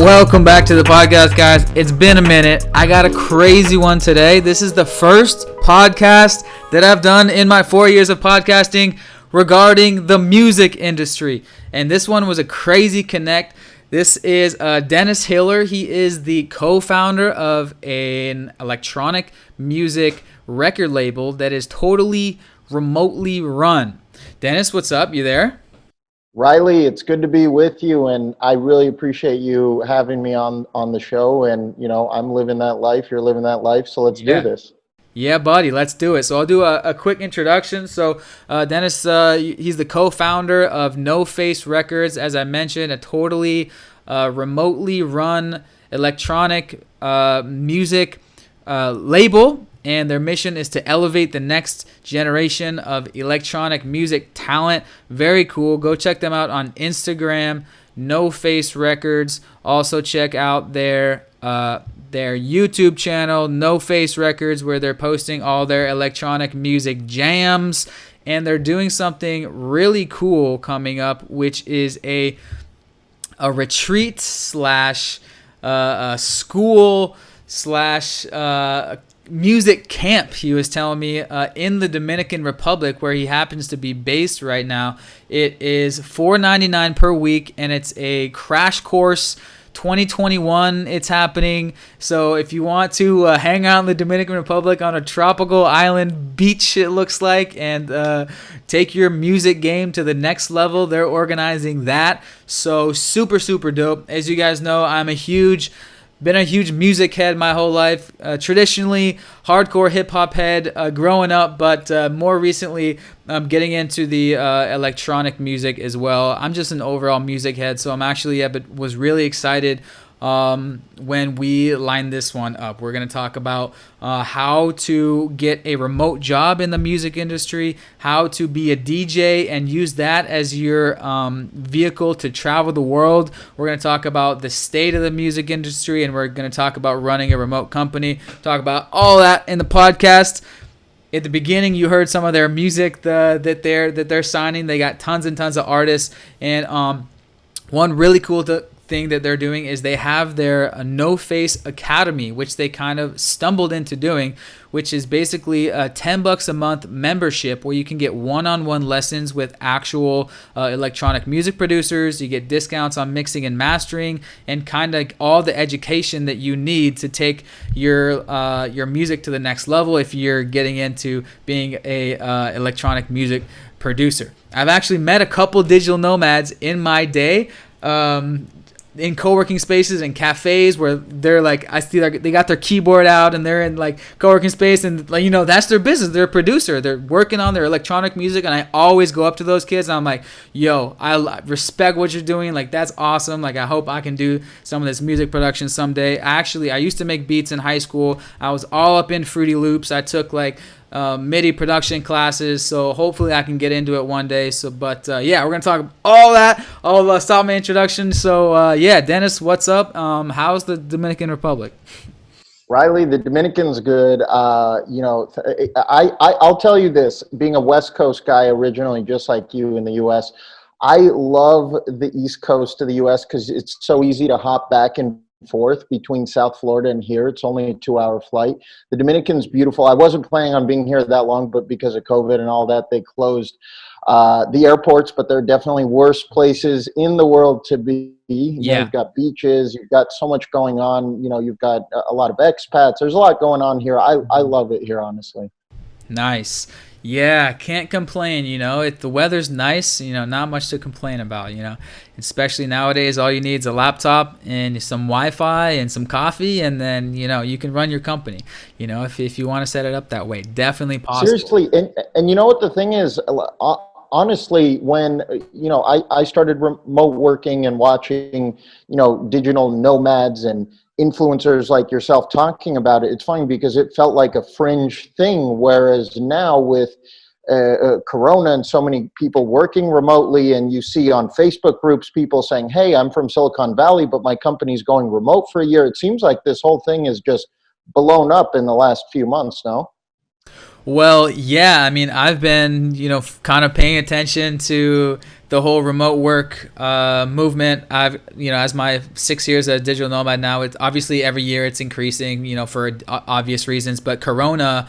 Welcome back to the podcast, guys. It's been a minute. I got a crazy one today. This is the first podcast that I've done in my 4 years of podcasting regarding the music industry. And this one was a crazy connect. This is Denis Hiller. He is the co-founder of an electronic music record label that is totally remotely run. Denis, what's up? You there? Riley, it's good to be with you, and I really appreciate you having me on the show. And you know, I'm living that life, you're living that life, so let's do this. Yeah, buddy, let's do it. So I'll do a quick introduction. So Denis, he's the co-founder of NoFace Records, as I mentioned, a totally remotely run electronic music label. And their mission is to elevate the next generation of electronic music talent. Very cool. Go check them out on Instagram, NoFace Records. Also check out their YouTube channel, NoFace Records, where they're posting all their electronic music jams. And they're doing something really cool coming up, which is a retreat slash school slash music camp, he was telling me, in the Dominican Republic, where he happens to be based right now. It is $4.99 per week, and it's a crash course. 2021 it's happening. So if you want to hang out in the Dominican Republic on a tropical island beach, it looks like, and take your music game to the next level, they're organizing that. So super dope. As you guys know, I'm been a huge music head my whole life, traditionally hardcore hip-hop head growing up, but more recently I'm getting into the electronic music as well. I'm just an overall music head, so I'm actually was really excited when we lined this one up. We're going to talk about how to get a remote job in the music industry, how to be a DJ and use that as your vehicle to travel the world. We're going to talk about the state of the music industry, and we're going to talk about running a remote company, talk about all that in the podcast. At the beginning, you heard some of their music that they're signing. They got tons and tons of artists, and one really cool thing that they're doing is they have their NoFace Academy, which they kind of stumbled into doing, which is basically a $10 a month membership where you can get one-on-one lessons with actual electronic music producers. You get discounts on mixing and mastering, and kind of all the education that you need to take your music to the next level if you're getting into being a electronic music producer. I've actually met a couple digital nomads in my day, in co-working spaces and cafes, where they're like, I see they got their keyboard out and they're in like co-working space, and like, you know, that's their business. They're a producer. They're working on their electronic music, and I always go up to those kids and I'm like, yo, I respect what you're doing. Like, that's awesome. Like, I hope I can do some of this music production someday. I used to make beats in high school. I was all up in Fruity Loops. I took like MIDI production classes, so hopefully I can get into it one day. But we're gonna talk all that. I'll stop my introduction. So Denis, what's up? How's the Dominican Republic? Riley, the Dominican's good. I'll tell you this, being a West Coast guy originally, just like you in the U.S., I love the East Coast of the U.S. because it's so easy to hop back and forth between South Florida and here. It's only a 2-hour flight. The Dominican's beautiful. I wasn't planning on being here that long, but because of COVID and all that, they closed the airports, but they're definitely worse places in the world to be. You've got beaches, you've got so much going on, you've got a lot of expats. There's a lot going on here. I love it here, honestly. Nice. Yeah, can't complain. The weather's nice, not much to complain about, especially nowadays. All you need is a laptop and some Wi-Fi and some coffee, and then you can run your company, if you want to set it up that way. Definitely possible. Seriously. And you know what the thing is, honestly, when I started remote working and watching digital nomads and influencers like yourself talking about it, it's funny because it felt like a fringe thing, whereas now with Corona and so many people working remotely, and you see on Facebook groups people saying, hey, I'm from Silicon Valley, but my company's going remote for a year. It seems like this whole thing is just blown up in the last few months, no? Well, yeah, I mean, I've been, kind of paying attention to the whole remote work movement. I've, as my 6 years as a digital nomad now, it's obviously every year it's increasing, for obvious reasons. But Corona,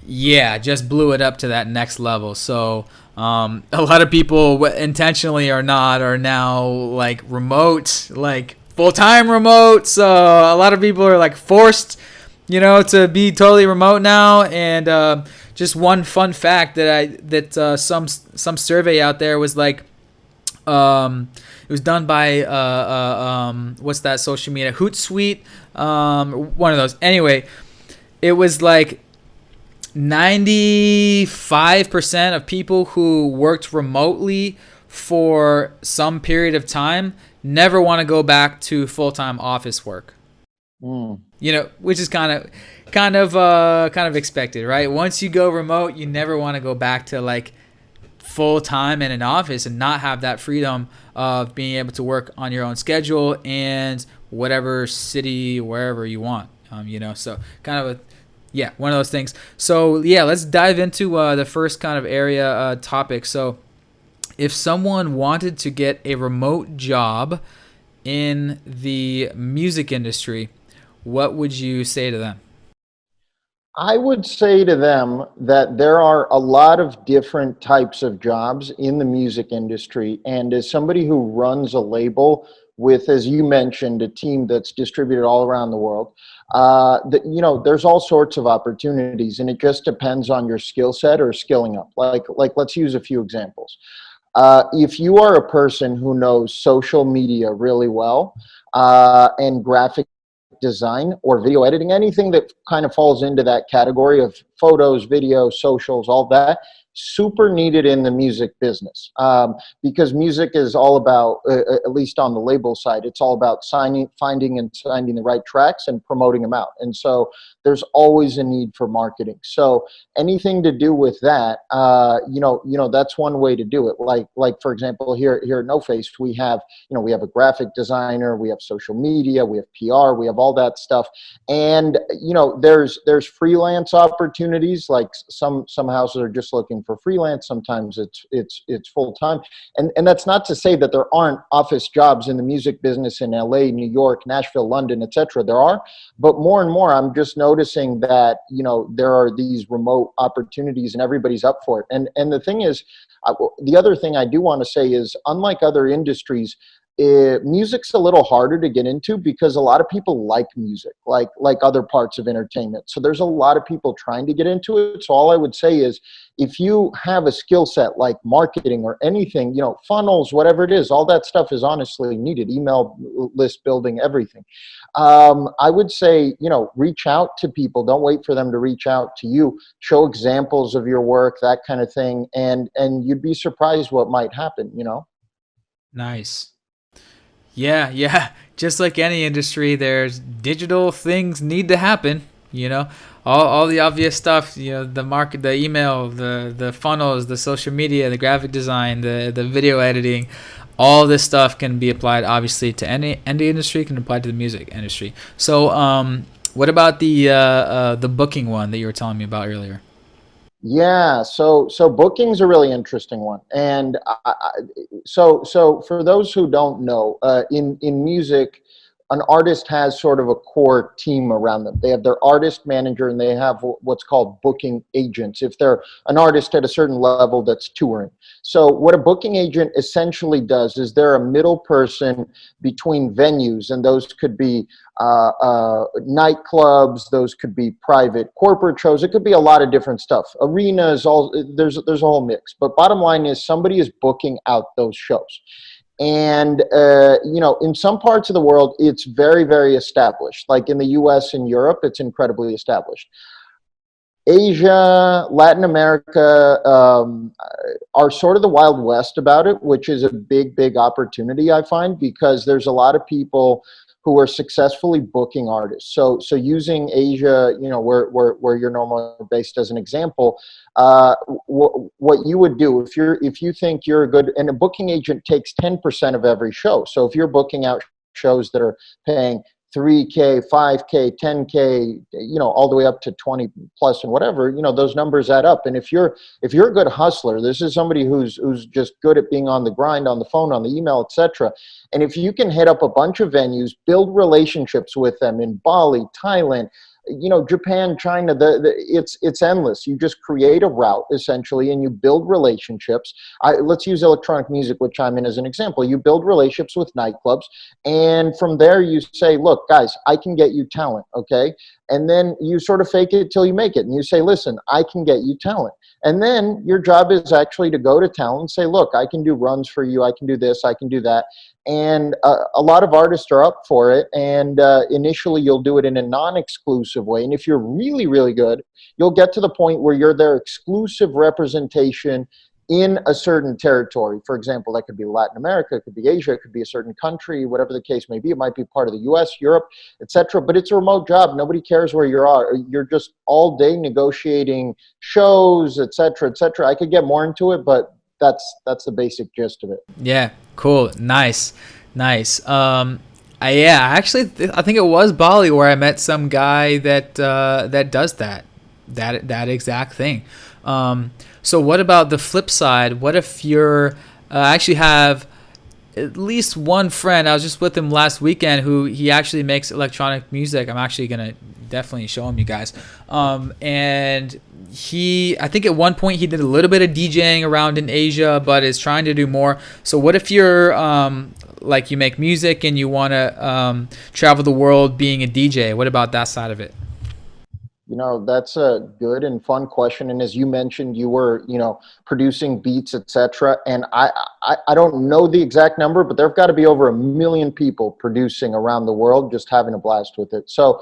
yeah, just blew it up to that next level. So a lot of people, intentionally or not, are now like remote, like full-time remote. So a lot of people are like forced, to be totally remote now. And just one fun fact that some survey out there was like, it was done by what's that social media, Hootsuite, one of those. Anyway, it was like 95% of people who worked remotely for some period of time never want to go back to full-time office work. Which is kind of expected, right? Once you go remote, you never want to go back to like full-time in an office and not have that freedom of being able to work on your own schedule and whatever city, wherever you want. So kind of one of those things. So yeah, let's dive into the first kind of area topic. So if someone wanted to get a remote job in the music industry, what would you say to them? I would say to them that there are a lot of different types of jobs in the music industry. And as somebody who runs a label with, as you mentioned, a team that's distributed all around the world, there's all sorts of opportunities, and it just depends on your skill set or skilling up. Like let's use a few examples. If you are a person who knows social media really well and graphic design or video editing, anything that kind of falls into that category of photos, video, socials, all that, super needed in the music business, because music is all about, at least on the label side, it's all about finding and signing the right tracks and promoting them out. And so there's always a need for marketing. So anything to do with that, that's one way to do it. Like for example, here at NoFace, we have a graphic designer, we have social media, we have PR, we have all that stuff. And there's freelance opportunities. Like some houses are just looking for freelance. Sometimes it's full time. And that's not to say that there aren't office jobs in the music business in LA, New York, Nashville, London, etc. There are, but more and more I'm just noticing that there are these remote opportunities and everybody's up for it. And the thing is, the other thing I do want to say is, unlike other industries, music's a little harder to get into because a lot of people like music, like other parts of entertainment. So there's a lot of people trying to get into it. So all I would say is, if you have a skill set like marketing or anything, funnels, whatever it is, all that stuff is honestly needed. Email list building, everything. I would say, reach out to people. Don't wait for them to reach out to you. Show examples of your work, that kind of thing. And you'd be surprised what might happen, Nice. Yeah. Just like any industry, there's digital things need to happen. All the obvious stuff. The market, the email, the funnels, the social media, the graphic design, the video editing. All this stuff can be applied, obviously, to any industry. Can apply to the music industry. So, what about the booking one that you were telling me about earlier? Yeah, so booking's a really interesting one, and so for those who don't know, in music, an artist has sort of a core team around them. They have their artist manager, and they have what's called booking agents if they're an artist at a certain level that's touring. So what a booking agent essentially does is they're a middle person between venues, and those could be nightclubs, those could be private corporate shows, it could be a lot of different stuff. Arenas, there's a whole mix. But bottom line is, somebody is booking out those shows. And, in some parts of the world, it's very, very established. Like in the US and Europe, it's incredibly established. Asia, Latin America are sort of the Wild West about it, which is a big, big opportunity, I find, because there's a lot of people who are successfully booking artists. So using Asia, where you're normally based as an example, what you would do if you think you're a good, and a booking agent takes 10% of every show. So if you're booking out shows that are paying 3K, 5K, 10K, all the way up to 20 plus and whatever, those numbers add up. And if you're a good hustler, this is somebody who's just good at being on the grind, on the phone, on the email, etc. And if you can hit up a bunch of venues, build relationships with them in Bali, Thailand, Japan, China, it's endless. You just create a route essentially, and you build relationships. Let's use electronic music, which I'm in, as an example. You build relationships with nightclubs, and from there you say, look, guys, I can get you talent, okay? And then you sort of fake it till you make it, and you say, listen, I can get you talent. And then your job is actually to go to talent and say, look, I can do runs for you, I can do this, I can do that. And a lot of artists are up for it, and initially you'll do it in a non-exclusive way. And if you're really, really good, you'll get to the point where you're their exclusive representation in a certain territory. For example, that could be Latin America, it could be Asia, it could be a certain country, whatever the case may be. It might be part of the US, Europe, etc. But it's a remote job. Nobody cares where you are. You're just all day negotiating shows, etc., etc. I could get more into it, but that's the basic gist of it. Yeah, cool, nice. I think it was Bali where I met some guy that does that exact thing. So what about the flip side? What if you're I actually have at least one friend. I was just with him last weekend who he actually makes electronic music. I'm actually gonna definitely show him you guys. And I think at one point he did a little bit of DJing around in Asia, but is trying to do more. So what if you're like you make music and you want to travel the world being a DJ? What about that side of it? That's a good and fun question. And as you mentioned, you were, producing beats, etc. And I don't know the exact number, but there've got to be over 1 million people producing around the world, just having a blast with it. So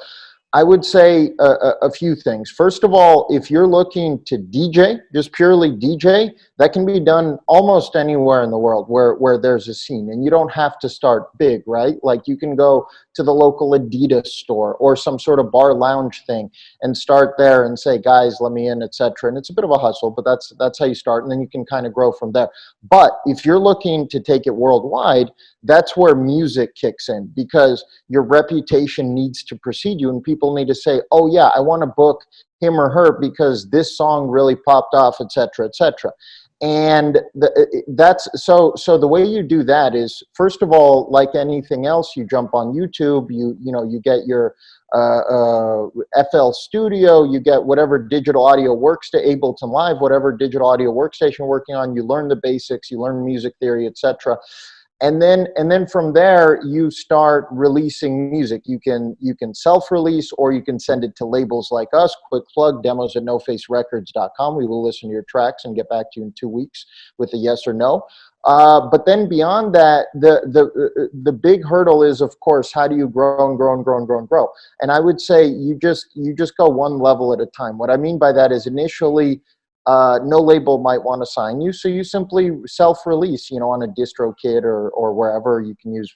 I would say a few things. First of all, if you're looking to DJ, just purely DJ, that can be done almost anywhere in the world where there's a scene, and you don't have to start big, right? Like you can go to the local Adidas store or some sort of bar lounge thing and start there and say, guys, let me in, etc. And it's a bit of a hustle, but that's how you start, and then you can kind of grow from there. But if you're looking to take it worldwide, that's where music kicks in, because your reputation needs to precede you, and people need to say, oh yeah, I want to book him or her because this song really popped off, etc., etc. And that's so the way you do that is, first of all, like anything else, you jump on YouTube, you get your FL Studio, you get whatever digital audio works to Ableton Live, whatever digital audio workstation you're working on, you learn the basics, you learn music theory, etc. And then from there, you start releasing music. You can self-release, or you can send it to labels like us. Quick plug, demos at NoFaceRecords.com. We will listen to your tracks and get back to you in 2 weeks with a yes or no. But then beyond that, the big hurdle is, of course, how do you grow and grow and grow and grow and grow? And I would say you just go one level at a time. What I mean by that is, initially, no label might want to sign you, so you simply self-release, on a DistroKid or wherever. You can use,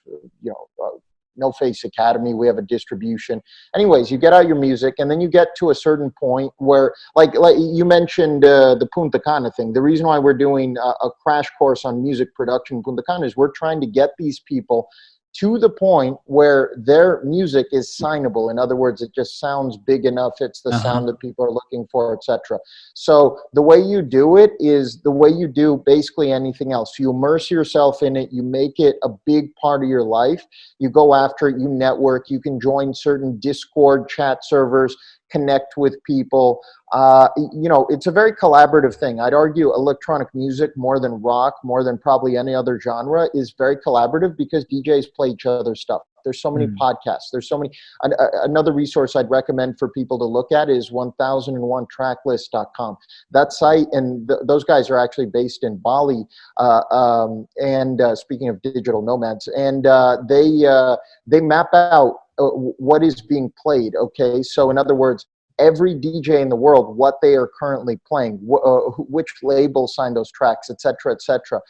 NoFace Academy. We have a distribution. Anyways, you get out your music, and then you get to a certain point where, like you mentioned, the Punta Cana thing. The reason why we're doing a crash course on music production in Punta Cana is we're trying to get these people to the point where their music is signable. In other words, it just sounds big enough, it's the sound that people are looking for, etc. So the way you do it is the way you do basically anything else. You immerse yourself in it, you make it a big part of your life, you go after it, you network, you can join certain Discord chat servers, connect with people. It's a very collaborative thing. I'd argue electronic music, more than rock, more than probably any other genre, is very collaborative because DJs play each other's stuff. There's so many podcasts. There's so many. Another resource I'd recommend for people to look at is 1001tracklist.com. That site, and those guys are actually based in Bali. Speaking of digital nomads, and they map out what is being played. Okay, so in other words, every DJ in the world, what they are currently playing, which label signed those tracks, et cetera, et cetera.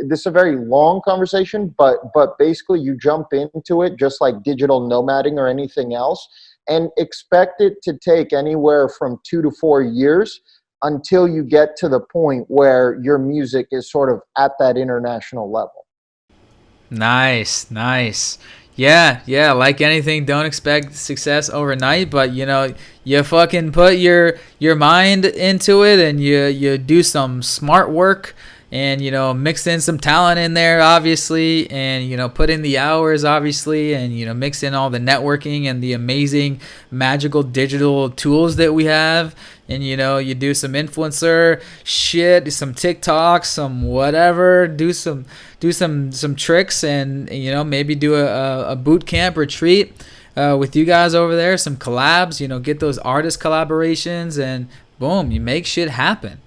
This is a very long conversation, but basically you jump into it just like digital nomading or anything else, and expect it to take anywhere from 2 to 4 years until you get to the point where your music is sort of at that international level. Nice. Yeah, like anything, don't expect success overnight, but you fucking put your mind into it, and you do some smart work, and mix in some talent in there, obviously, and put in the hours, obviously, and mix in all the networking and the amazing magical digital tools that we have, and you do some influencer shit, some TikTok, some whatever, do some tricks, and maybe do a boot camp retreat with you guys over there, some collabs, get those artist collaborations, and boom, you make shit happen.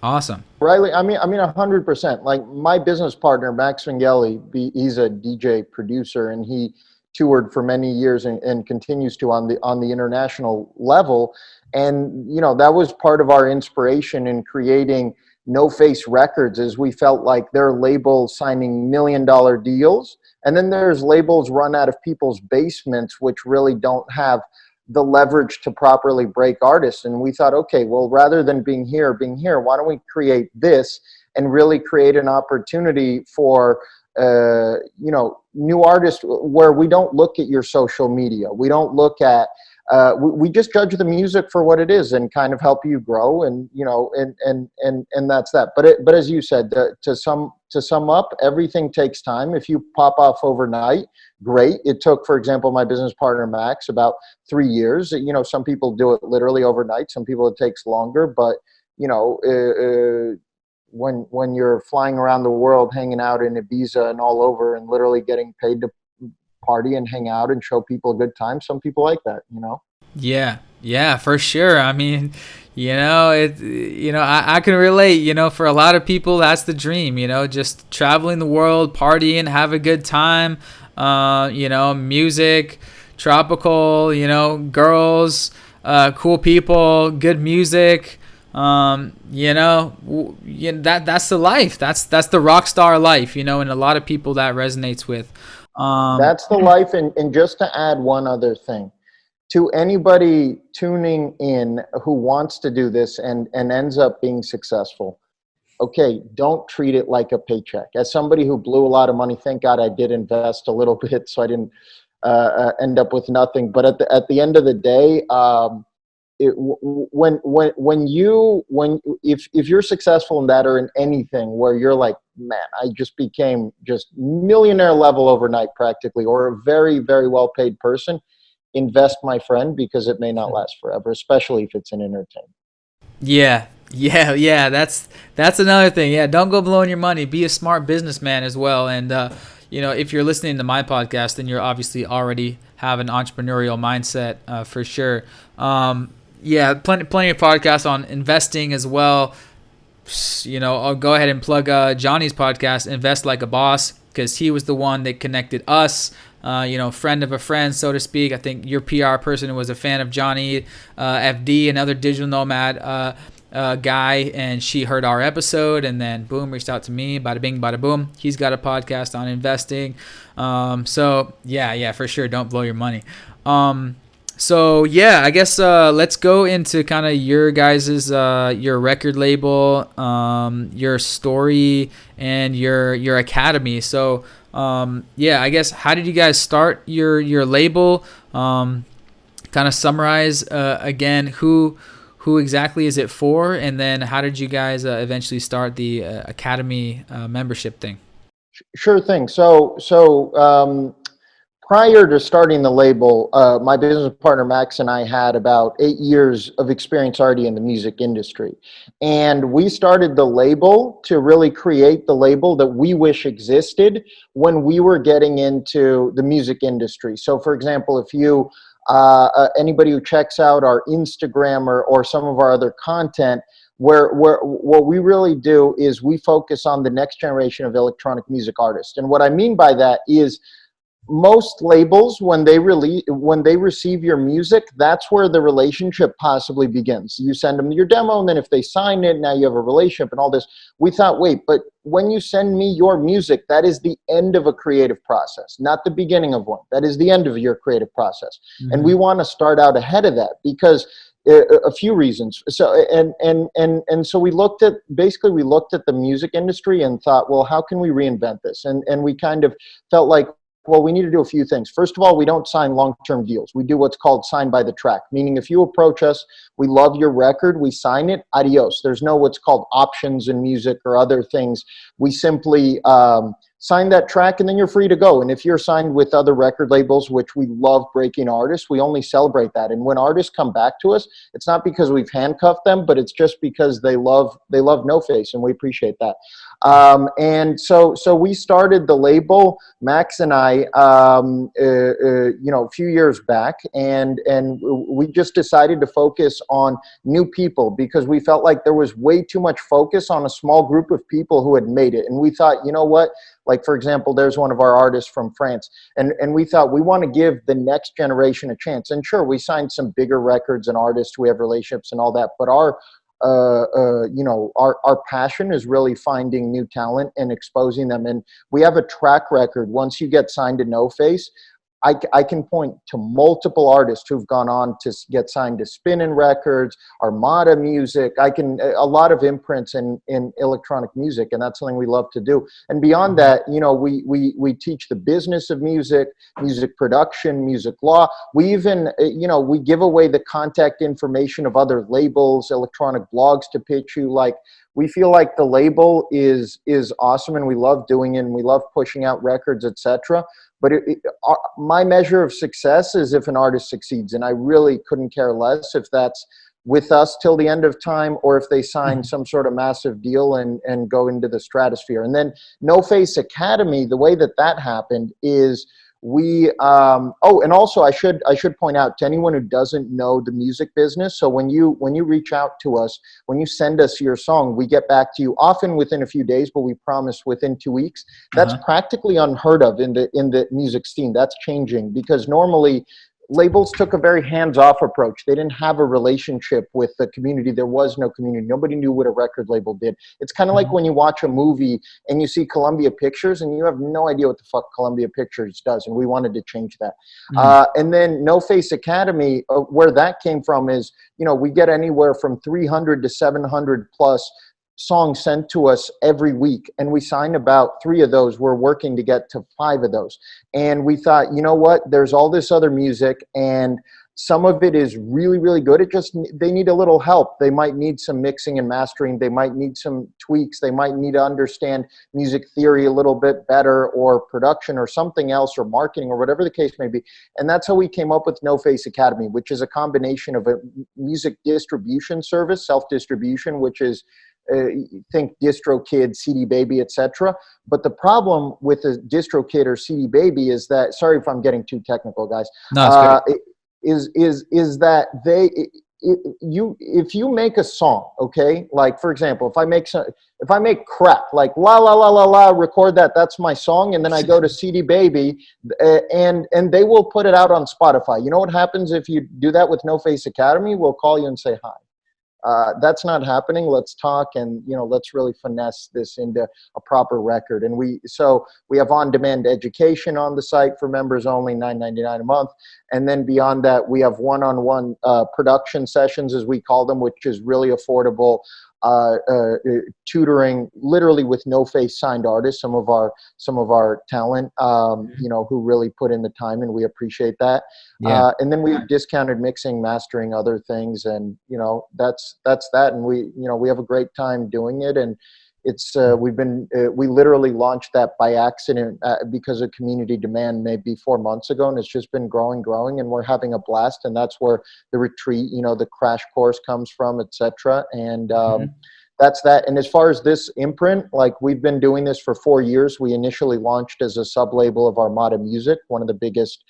Awesome. Riley, I mean, 100%. Like my business partner, Max Vangeli, he's a DJ producer, and he toured for many years and continues to on the international level. And that was part of our inspiration in creating NoFace Records, is we felt like their label signing $1 million deals, and then there's labels run out of people's basements which really don't have the leverage to properly break artists. And we thought, okay, well, rather than being here, why don't we create this and really create an opportunity for new artists, where we don't look at your social media, we don't look at we just judge the music for what it is and kind of help you grow, and and that's that. But as you said, to sum up, everything takes time. If you pop off overnight, great. It took, for example, my business partner Max about 3 years. Some people do it literally overnight. Some people it takes longer. But when you're flying around the world, hanging out in Ibiza and all over, and literally getting paid to party and hang out and show people a good time, some people like that. Yeah, for sure. I mean, I can relate. For a lot of people, that's the dream. Just traveling the world, partying, have a good time. Music, tropical. Girls, cool people, good music. That's the life. That's the rock star life. And a lot of people that resonates with. That's the life. And just to add one other thing, to anybody tuning in who wants to do this and ends up being successful, okay, don't treat it like a paycheck. As somebody who blew a lot of money, thank God I did invest a little bit, so I didn't end up with nothing. But at the end of the day, if you're successful in that, or in anything where you're like, man, I just became just millionaire level overnight practically, or a very, very well paid person, invest, my friend, because it may not last forever, especially if it's in entertainment. Yeah. That's another thing. Yeah, don't go blowing your money. Be a smart businessman as well. And if you're listening to my podcast, then you're obviously already have an entrepreneurial mindset for sure. Yeah, plenty of podcasts on investing as well. I'll go ahead and plug Johnny's podcast, Invest Like a Boss, because he was the one that connected us. Friend of a friend, so to speak. I think your PR person was a fan of Johnny, FD, another digital nomad guy, and she heard our episode, and then boom, reached out to me. Bada bing, bada boom. He's got a podcast on investing. So yeah, for sure, don't blow your money. So yeah, I guess let's go into kind of your guys's your record label, your story, and your academy. So yeah, I guess, how did you guys start your label? Kind of summarize again who exactly is it for, and then how did you guys eventually start the academy membership thing? Sure thing. So prior to starting the label, my business partner Max and I had about 8 years of experience already in the music industry. And we started the label to really create the label that we wish existed when we were getting into the music industry. So for example, if you, anybody who checks out our Instagram or some of our other content, where what we really do is we focus on the next generation of electronic music artists. And what I mean by that is, most labels, when they receive your music, that's where the relationship possibly begins. You send them your demo, and then if they sign it, now you have a relationship and all this. We thought, wait, but when you send me your music, that is the end of a creative process, not the beginning of one. That is the end of your creative process. Mm-hmm. And we want to start out ahead of that, because a few reasons. So so we looked at the music industry and thought, well, how can we reinvent this? And we kind of felt like, well, we need to do a few things. First of all, we don't sign long-term deals. We do what's called sign by the track, meaning if you approach us, we love your record, we sign it, adios. There's no what's called options in music or other things. We simply sign that track and then you're free to go. And if you're signed with other record labels, which we love breaking artists, we only celebrate that. And when artists come back to us, it's not because we've handcuffed them, but it's just because they love NoFace, and we appreciate that. And so we started the label, Max and I, a few years back, and we just decided to focus on new people because we felt like there was way too much focus on a small group of people who had made it. And we thought, you know what? Like, for example, there's one of our artists from France, and we thought we want to give the next generation a chance. And sure, we signed some bigger records and artists, we have relationships and all that, but our passion is really finding new talent and exposing them. And we have a track record. Once you get signed to NoFace, I can point to multiple artists who've gone on to get signed to Spinnin' Records, Armada Music. A lot of imprints in electronic music, and that's something we love to do. And beyond that, we teach the business of music, music production, music law. We even, we give away the contact information of other labels, electronic blogs to pitch you. Like, we feel like the label is awesome, and we love doing it, and we love pushing out records, etc. But my measure of success is if an artist succeeds, and I really couldn't care less if that's with us till the end of time or if they sign some sort of massive deal and go into the stratosphere. And then NoFace Academy, the way that happened is we and also I should point out to anyone who doesn't know the music business, so when you reach out to us, when you send us your song, we get back to you often within a few days, but we promise within 2 weeks. That's practically unheard of in the music scene. That's changing because normally labels took a very hands-off approach. They didn't have a relationship with the community. There was no community. Nobody knew what a record label did. It's kind of like when you watch a movie and you see Columbia Pictures and you have no idea what the fuck Columbia Pictures does, and we wanted to change that. And then NoFace Academy, where that came from is, we get anywhere from 300 to 700 plus songs sent to us every week, and we sign about 3 of those. We're working to get to 5 of those, and we thought, you know what, there's all this other music and some of it is really, really good. They need a little help. They might need some mixing and mastering. They might need some tweaks. They might need to understand music theory a little bit better, or production or something else, or marketing, or whatever the case may be. And that's how we came up with NoFace Academy, which is a combination of a music distribution service, self-distribution, which is think DistroKid, CD Baby, etc. But the problem with a DistroKid or CD Baby is that, sorry if I'm getting too technical, guys. No, it's great. Is that if you make a song, okay, like for example, if I make crap, like la la la la la, record that's my song, and then I go to CD Baby, and they will put it out on Spotify. You know what happens if you do that with NoFace Academy? We'll call you and say hi. That's not happening. Let's talk, and let's really finesse this into a proper record. And we have on-demand education on the site for members only, $9.99 a month. And then beyond that, we have one-on-one production sessions, as we call them, which is really affordable tutoring, literally with NoFace signed artists, some of our talent, who really put in the time, and we appreciate that. Yeah. And then we have discounted mixing, mastering, other things, and that's that. And we have a great time doing it, and it's we literally launched that by accident because of community demand maybe 4 months ago, and it's just been growing, and we're having a blast. And that's where the retreat, the crash course comes from, etc. And that's that. And as far as this imprint, like, we've been doing this for 4 years. We initially launched as a sub-label of Armada Music, one of the biggest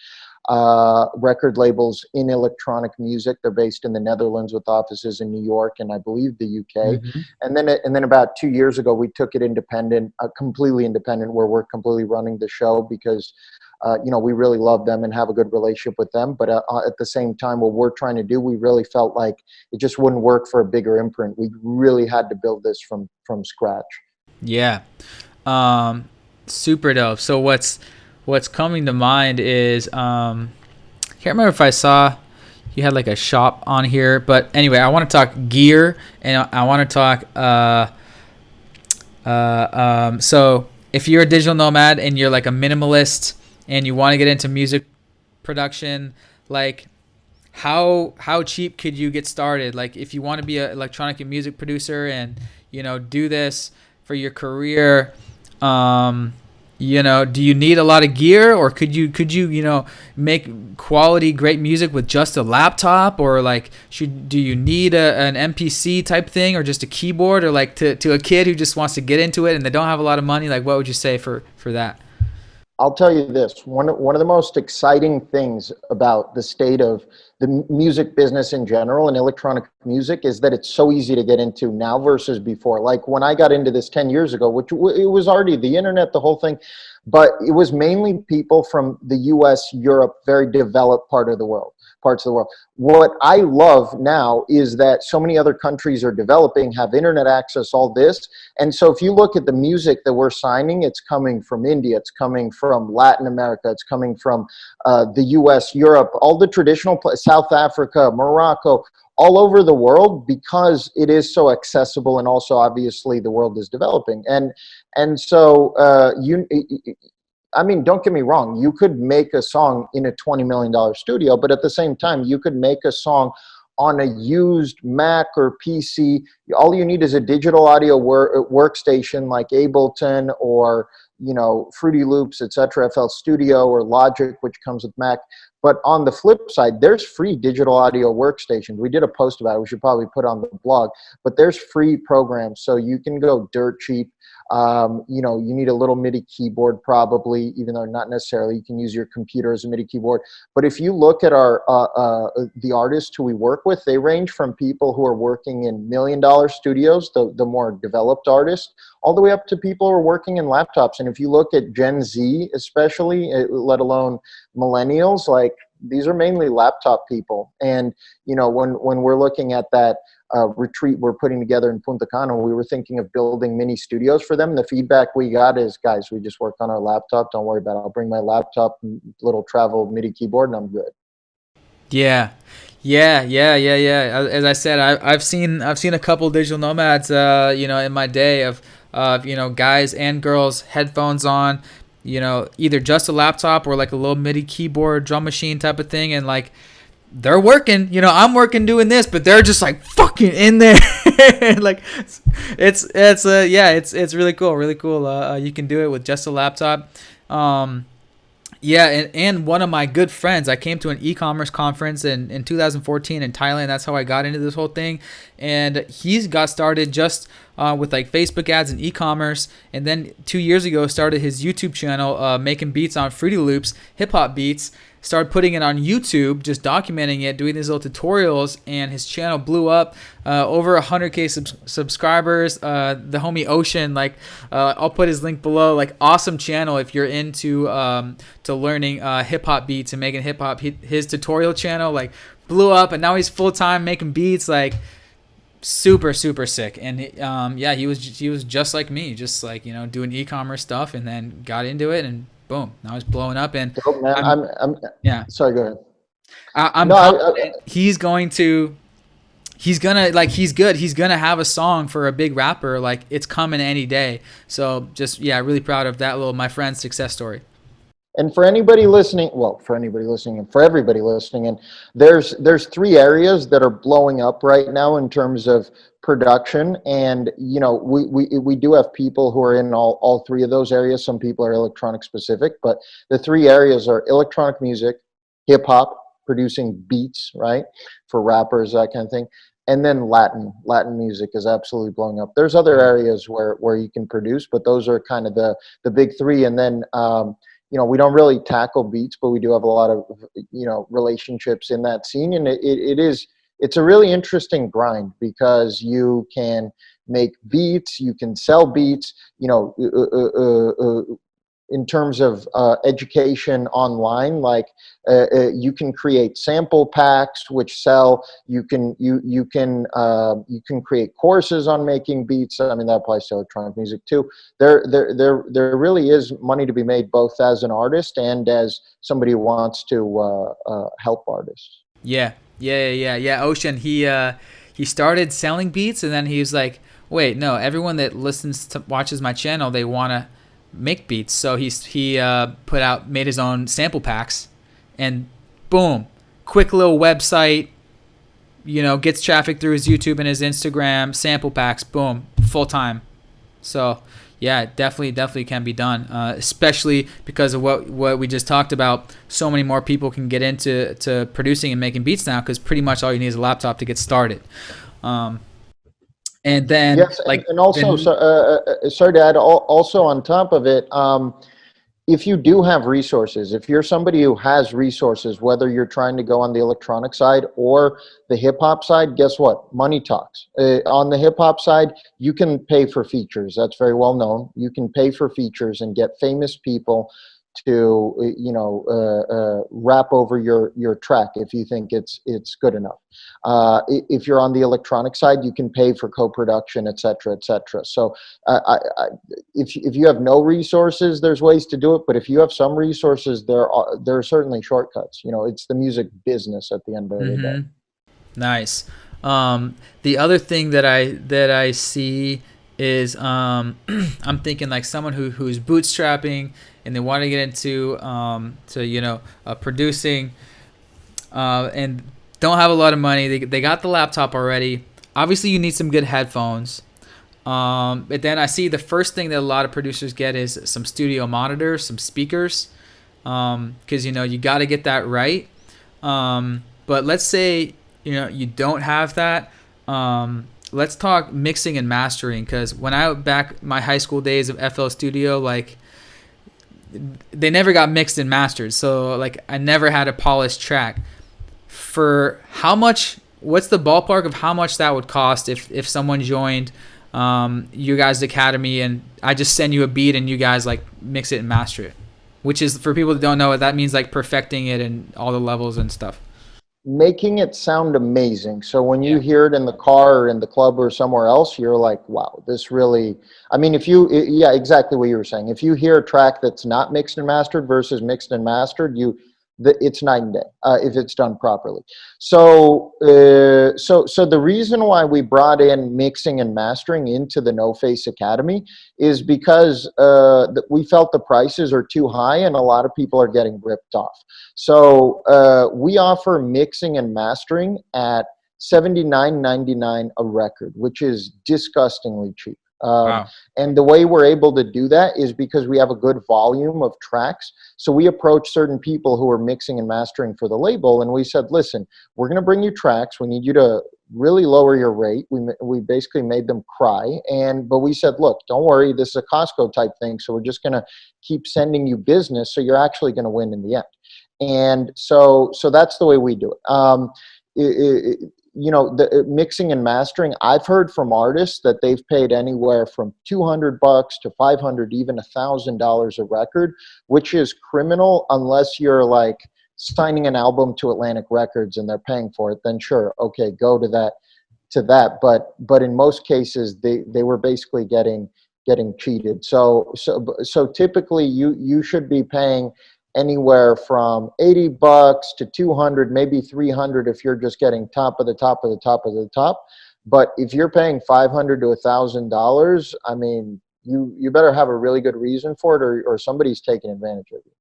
record labels in electronic music. They're based in the Netherlands with offices in New York and I believe the UK. And then about 2 years ago, we took it independent, completely independent, where we're completely running the show because we really love them and have a good relationship with them. But at the same time, what we're trying to do, we really felt like it just wouldn't work for a bigger imprint. We really had to build this from scratch. Yeah. Super dope. So what's coming to mind is can't remember if I saw you had like a shop on here, but anyway, I want to talk gear, and I want to talk so if you're a digital nomad and you're like a minimalist and you want to get into music production, like how cheap could you get started? Like if you want to be an electronic music producer and do this for your career, do you need a lot of gear, or could you make quality great music with just a laptop, or like do you need an MPC type thing, or just a keyboard, or like to a kid who just wants to get into it and they don't have a lot of money, like what would you say for that? I'll tell you this, one of the most exciting things about the state of the music business in general and electronic music is that it's so easy to get into now versus before. Like when I got into this 10 years ago, which it was already the internet, the whole thing, but it was mainly people from the US, Europe, very developed parts of the world. What I love now is that so many other countries are developing, have internet access, all this. And so if you look at the music that we're signing, it's coming from India, it's coming from Latin America, it's coming from the US, Europe, all the traditional places, South Africa, Morocco, all over the world, because it is so accessible, and also obviously the world is developing. And so I mean, don't get me wrong, you could make a song in a $20 million studio, but at the same time, you could make a song on a used Mac or PC. All you need is a digital audio workstation like Ableton or Fruity Loops, etc., FL Studio or Logic, which comes with Mac. But on the flip side, there's free digital audio workstations. We did a post about it. We should probably put on the blog. But there's free programs, so you can go dirt cheap. You need a little MIDI keyboard probably, even though not necessarily. You can use your computer as a MIDI keyboard. But if you look at the artists who we work with, they range from people who are working in $1 million studios, the more developed artists, all the way up to people who are working in laptops. And if you look at Gen Z especially, let alone millennials, like these are mainly laptop people. And when we're looking at that retreat we're putting together in Punta Cana, we were thinking of building mini studios for them. The feedback we got is, guys, we just work on our laptop. Don't worry about it. I'll bring my laptop, little travel MIDI keyboard, and I'm good. Yeah. As I said, I've seen a couple digital nomads, in my day of guys and girls, headphones on, either just a laptop or like a little MIDI keyboard, drum machine type of thing, and like they're working. I'm working doing this, but they're just like fucking in there. Like it's really cool. You can do it with just a laptop. And one of my good friends, I came to an e-commerce conference in 2014 in Thailand. That's how I got into this whole thing. And he's got started just with like Facebook ads and e-commerce. And then 2 years ago, started his YouTube channel, making beats on Fruity Loops, hip hop beats. Started putting it on YouTube, just documenting it, doing these little tutorials, and his channel blew up, over 100K subscribers. The homie Ocean, like, I'll put his link below. Like, awesome channel if you're into to learning hip hop beats and making hip hop. His tutorial channel like blew up, and now he's full time making beats. Like, super sick. And he was just like me, just like doing e-commerce stuff, and then got into it and boom, now he's blowing up. And oh, man, I'm yeah, sorry, go ahead. I'm confident he's gonna have a song for a big rapper. Like, it's coming any day. So just really proud of that little my friend's success story. And for anybody listening, and for everybody listening, and there's 3 areas that are blowing up right now in terms of production. And we do have people who are in all 3 of those areas. Some people are electronic specific, but the 3 areas are electronic music, hip hop, producing beats, right, for rappers, that kind of thing. And then Latin music is absolutely blowing up. There's other areas where you can produce, but those are kind of the big 3. And then we don't really tackle beats, but we do have a lot of relationships in that scene. And it's a really interesting grind, because you can make beats, you can sell beats, in terms of education online, like you can create sample packs which sell. You can create courses on making beats. I mean, that applies to electronic music too. There really is money to be made, both as an artist and as somebody who wants to help artists. Yeah. Ocean, he started selling beats, and then he was like, wait, no, everyone that watches my channel, they want to make beats. So he made his own sample packs, and boom, quick little website, gets traffic through his YouTube and his Instagram, sample packs, boom, full time. So yeah, definitely can be done, especially because of what we just talked about. So many more people can get into producing and making beats now, because pretty much all you need is a laptop to get started. And then, yes, and also, sorry to add, also on top of it, if you do have resources, if you're somebody who has resources, whether you're trying to go on the electronic side or the hip hop side, guess what? Money talks. On the hip hop side, you can pay for features. That's very well known. You can pay for features and get famous people to rap over your track if you think it's good enough. If you're on the electronic side, you can pay for co-production, etc., etc. So if you have no resources, there's ways to do it. But if you have some resources, there are certainly shortcuts. It's the music business at the end of the day. Nice. The other thing that I see is I'm thinking like someone who's bootstrapping and they want to get into producing and don't have a lot of money. They got the laptop already. Obviously, you need some good headphones. But then I see the first thing that a lot of producers get is some studio monitors, some speakers, because you got to get that right. But let's say you don't have that. Let's talk mixing and mastering, because when I back my high school days of FL Studio, like they never got mixed and mastered, so like I never had a polished track. For how much? What's the ballpark of how much that would cost if someone joined you guys' academy and I just send you a beat and you guys like mix it and master it? Which is, for people that don't know, that means like perfecting it and all the levels and stuff. Making it sound amazing. So when you hear it in the car or in the club or somewhere else, you're like, wow, this really, I mean, exactly what you were saying. If you hear a track that's not mixed and mastered versus mixed and mastered, it's night and day if it's done properly. So the reason why we brought in mixing and mastering into the NoFace Academy is because we felt the prices are too high and a lot of people are getting ripped off. So we offer mixing and mastering at $79.99 a record, which is disgustingly cheap. Wow. And the way we're able to do that is because we have a good volume of tracks. So we approach certain people who are mixing and mastering for the label, and we said, listen, we're going to bring you tracks. We need you to really lower your rate. We basically made them cry. But we said, look, don't worry, this is a Costco type thing. So we're just going to keep sending you business. So you're actually going to win in the end. And so that's the way we do it. The mixing and mastering, I've heard from artists that they've paid anywhere from $200 to $500, even $1,000 a record, which is criminal unless you're like signing an album to Atlantic Records and they're paying for it. Then sure, okay, go to that. But in most cases, they were basically getting cheated. So typically you should be paying anywhere from $80 to $200, maybe $300 if you're just getting top of the top of the top of the top. But if you're paying $500 to $1,000, I mean, you better have a really good reason for it, or somebody's taking advantage of you.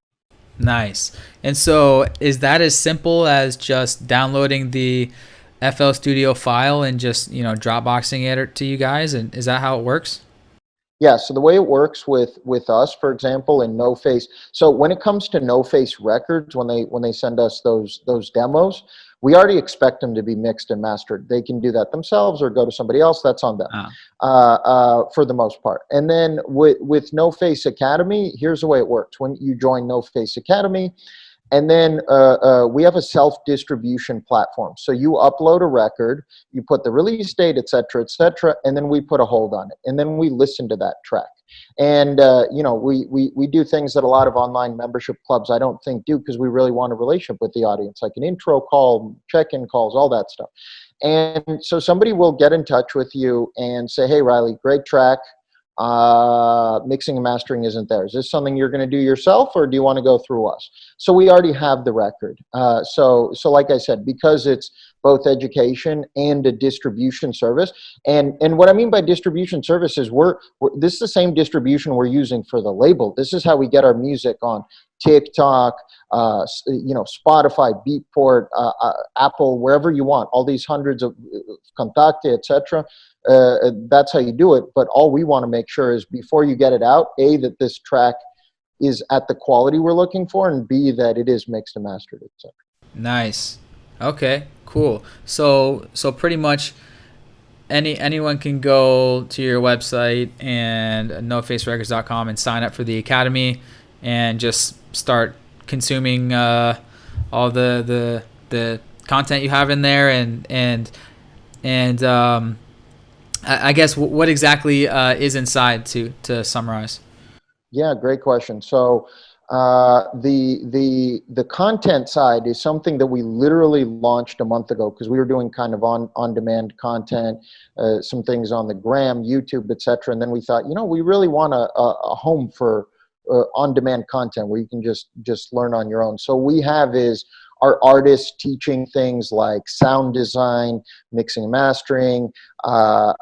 Nice. And so is that as simple as just downloading the FL Studio file and just Dropboxing it to you guys? And is that how it works? Yeah, so the way it works with us, for example, in NoFace, so when it comes to NoFace Records, when they send us those demos, we already expect them to be mixed and mastered. They can do that themselves or go to somebody else. That's on them for the most part. And then with NoFace Academy, here's the way it works. When you join NoFace Academy, and then we have a self-distribution platform. So you upload a record, you put the release date, et cetera, and then we put a hold on it. And then we listen to that track. And, we do things that a lot of online membership clubs I don't think do, because we really want a relationship with the audience, like an intro call, check-in calls, all that stuff. And so somebody will get in touch with you and say, hey, Riley, great track. mixing and mastering isn't there. Is this something you're going to do yourself, or do you want to go through us? So we already have the record. So like I said, because it's both education and a distribution service, and what I mean by distribution service is this is the same distribution we're using for the label. This is how we get our music on TikTok, Spotify, Beatport, Apple, wherever you want. All these hundreds of Contacte, etc. That's how you do it. But all we want to make sure is before you get it out, A, that this track is at the quality we're looking for, and B, that it is mixed and mastered, etc. Nice. Okay, cool. So pretty much anyone can go to your website and NoFaceRecords.com and sign up for the academy and just start consuming all the content you have in there, and I guess what exactly is inside to summarize? Yeah, great question. So the content side is something that we literally launched a month ago, because we were doing kind of on demand content, some things on the gram, YouTube, etc. And then we thought, we really want a home for on demand content where you can just learn on your own. So we have is our artists teaching things like sound design, mixing and mastering, how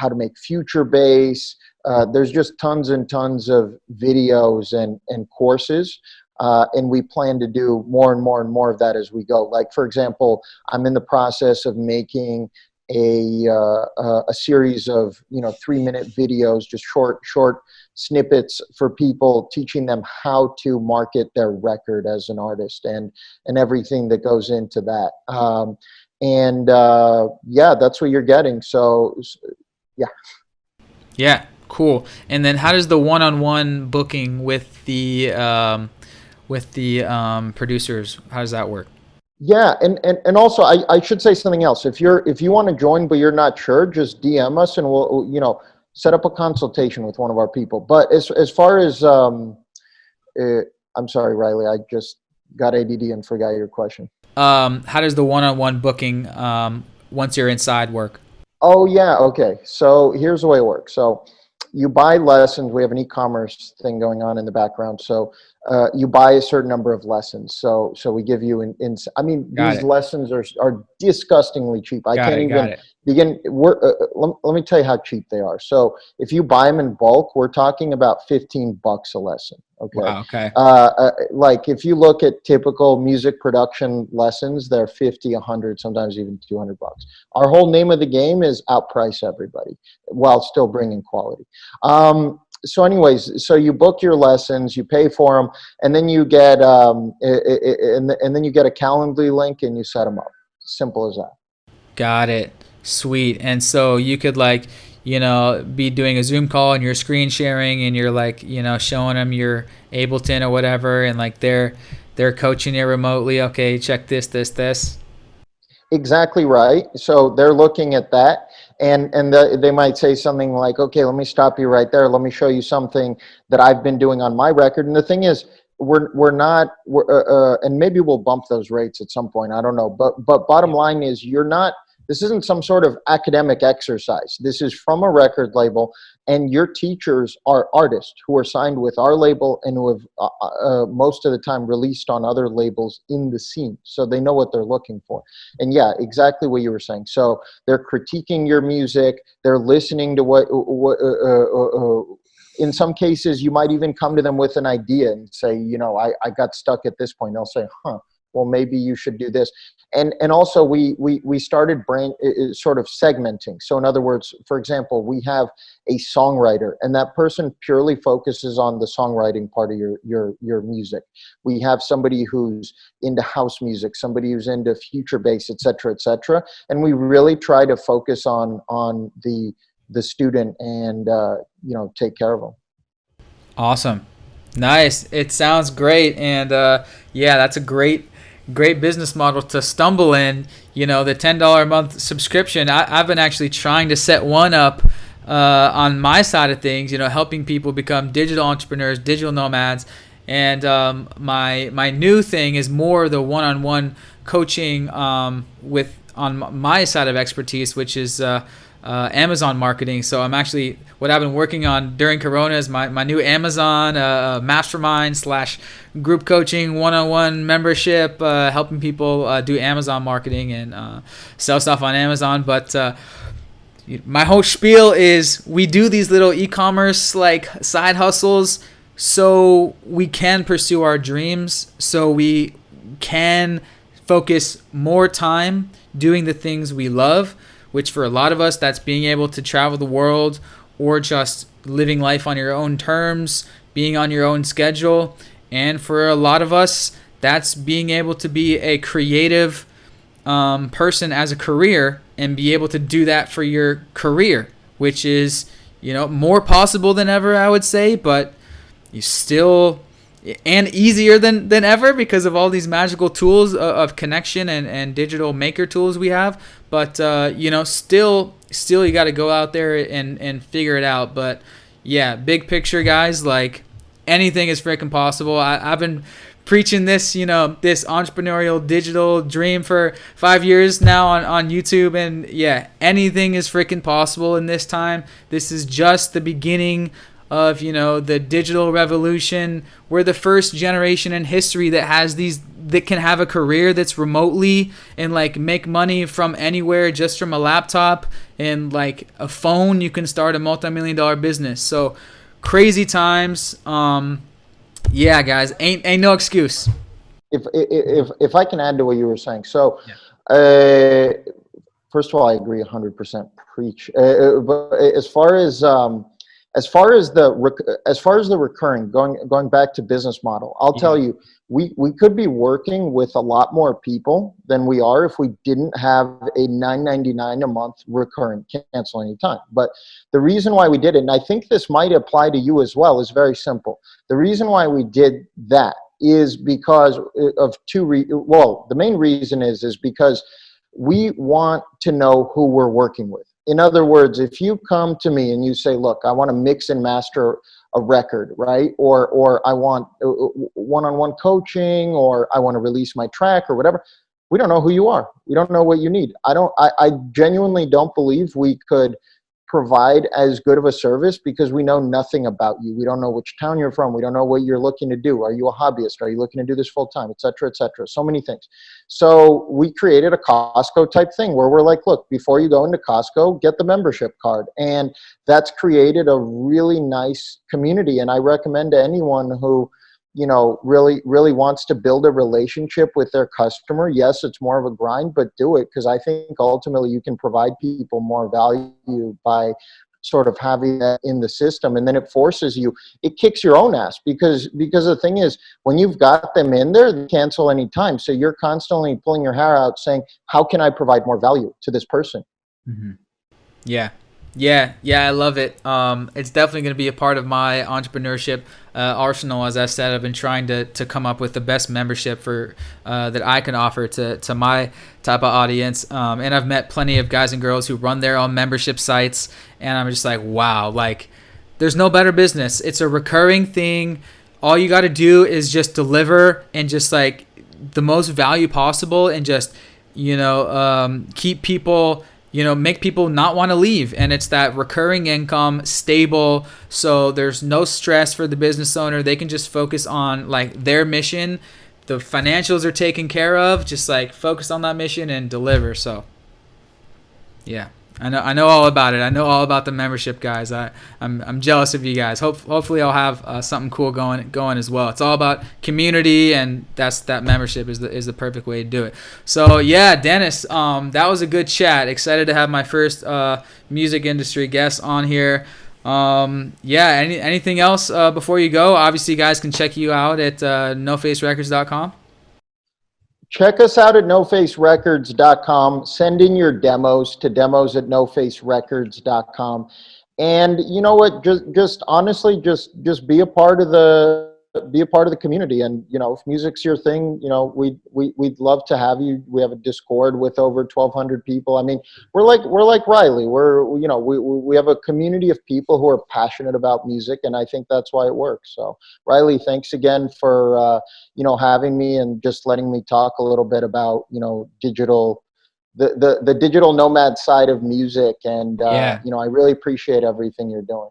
to make future bass. There's just tons and tons of videos and courses, and we plan to do more and more and more of that as we go. Like, for example, I'm in the process of making a series of 3-minute videos, just short snippets for people, teaching them how to market their record as an artist and everything that goes into that. Yeah, that's what you're getting. So Yeah, cool. And then how does the one-on-one booking with the producers, how does that work? Yeah, and also I should say something else. If you want to join but you're not sure, just DM us and we'll set up a consultation with one of our people. But as far as I'm sorry, Riley, I just got ADD and forgot your question. How does the one-on-one booking once you're inside work? Oh yeah, okay. So here's the way it works. So you buy lessons. We have an e-commerce thing going on in the background. So you buy a certain number of lessons. So we give you these lessons are disgustingly cheap. I can't even begin. Let me tell you how cheap they are. So if you buy them in bulk, we're talking about $15 a lesson. Okay. Wow, okay. Like if you look at typical music production lessons, they're 50, 100, sometimes even $200. Our whole name of the game is outprice everybody while still bringing quality. So anyways, so you book your lessons, you pay for them, and then you get and then you get a Calendly link and you set them up. Simple as that. Got it. Sweet. And so you could be doing a Zoom call and you're screen sharing and you're showing them your Ableton or whatever, and they're coaching you remotely. Okay, check this. Exactly right. So they're looking at that, and they might say something like, okay, let me stop you right there. Let me show you something that I've been doing on my record. And the thing is, and maybe we'll bump those rates at some point. I don't know. But bottom line is, this isn't some sort of academic exercise. This is from a record label, and your teachers are artists who are signed with our label and who have most of the time released on other labels in the scene. So they know what they're looking for. And yeah, exactly what you were saying. So they're critiquing your music. They're listening to what in some cases, you might even come to them with an idea and say, I got stuck at this point. They'll say, well, maybe you should do this. And also we started sort of segmenting. So in other words, for example, we have a songwriter, and that person purely focuses on the songwriting part of your music. We have somebody who's into house music, somebody who's into future bass, et cetera, and we really try to focus on the student and take care of them. Awesome. Nice. It sounds great. And yeah, that's a great business model to stumble in. The $10 a month subscription. I've been actually trying to set one up on my side of things, helping people become digital entrepreneurs, digital nomads. And my new thing is more the one-on-one coaching on my side of expertise, which is Amazon marketing. So I'm actually, what I've been working on during Corona is my new Amazon Mastermind slash group coaching one-on-one membership, helping people do Amazon marketing and sell stuff on Amazon. But my whole spiel is we do these little e-commerce like side hustles so we can pursue our dreams, so we can focus more time doing the things we love, which for a lot of us, that's being able to travel the world or just living life on your own terms, being on your own schedule. And for a lot of us, that's being able to be a creative person as a career and be able to do that for your career, which is, more possible than ever, I would say, but you still, and easier than ever because of all these magical tools of connection and digital maker tools we have. But still you got to go out there and figure it out. But yeah, big picture, guys, like anything is freaking possible. I've been preaching this, this entrepreneurial digital dream for 5 years now on YouTube, and yeah, anything is freaking possible in this time. This is just the beginning of the digital revolution. We're the first generation in history that can have a career that's remotely and like make money from anywhere, just from a laptop and like a phone. You can start a multi-million-dollar business. So crazy times. Yeah, guys, ain't no excuse. If I can add to what you were saying, so first of all, I agree 100%. Preach. But as far as the recurring, going back to business model, I'll tell you, we could be working with a lot more people than we are if we didn't have a $9.99 a month recurring, cancel anytime. But the reason why we did it, and I think this might apply to you as well, is very simple. The reason why we did that is because of the main reason is because we want to know who we're working with. In other words, if you come to me and you say, look, I want to mix and master a record, right? Or I want one-on-one coaching, or I want to release my track or whatever, we don't know who you are. We don't know what you need. I genuinely don't believe we could provide as good of a service because we know nothing about you. We don't know which town you're from. We don't know what you're looking to do. Are you a hobbyist? Are you looking to do this full time, et cetera, et cetera? So many things. So we created a Costco type thing where we're like, look, before you go into Costco, get the membership card. And that's created a really nice community. And I recommend to anyone who really wants to build a relationship with their customer. Yes, it's more of a grind, but do it, because I think ultimately you can provide people more value by sort of having that in the system. And then it forces you, it kicks your own ass because the thing is, when you've got them in there, they cancel anytime. So you're constantly pulling your hair out saying, how can I provide more value to this person? Mm-hmm. Yeah, I love it. It's definitely going to be a part of my entrepreneurship arsenal. As I said, I've been trying to come up with the best membership for that I can offer to my type of audience. And I've met plenty of guys and girls who run their own membership sites, and I'm just like, wow, like there's no better business. It's a recurring thing. All you got to do is just deliver and just like the most value possible, and just keep people. Make people not want to leave. And it's that recurring income, stable. So there's no stress for the business owner. They can just focus on like their mission. The financials are taken care of. Just like focus on that mission and deliver. So yeah, I know all about it. I know all about the membership, guys. I'm jealous of you guys. Hopefully I'll have something cool going as well. It's all about community, and that membership is the perfect way to do it. So yeah, Dennis, that was a good chat. Excited to have my first music industry guest on here. Anything else before you go? Obviously, you guys can check you out at NoFaceRecords.com. Check us out at NoFaceRecords.com. Send in your demos to demos@NoFaceRecords.com. And you know what? Just honestly, just be a part of the community. And if music's your thing, we'd love to have you. We have a Discord with over 1,200 people. I mean, we're like Riley. We have a community of people who are passionate about music, and I think that's why it works. So Riley, thanks again for having me and just letting me talk a little bit about digital the digital nomad side of music. And, Yeah. you know, I really appreciate everything you're doing.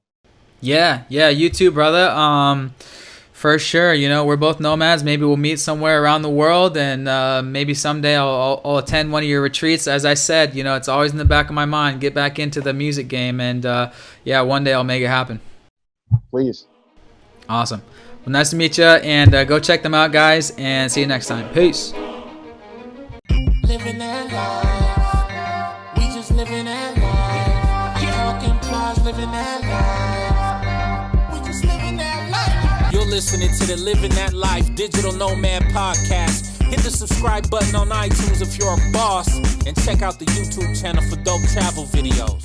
Yeah, you too, brother. For sure. You know, we're both nomads. Maybe we'll meet somewhere around the world, and maybe someday I'll attend one of your retreats. As I said, you know, it's always in the back of my mind. Get back into the music game, and yeah, one day I'll make it happen. Please. Awesome. Well, nice to meet you, and go check them out, guys, and see you next time. Peace. Living that life. We just living that life. Talking plies, living that life. We just living that life. You're listening to the Living That Life Digital Nomad Podcast. Hit the subscribe button on iTunes if you're a boss, and check out the YouTube channel for dope travel videos.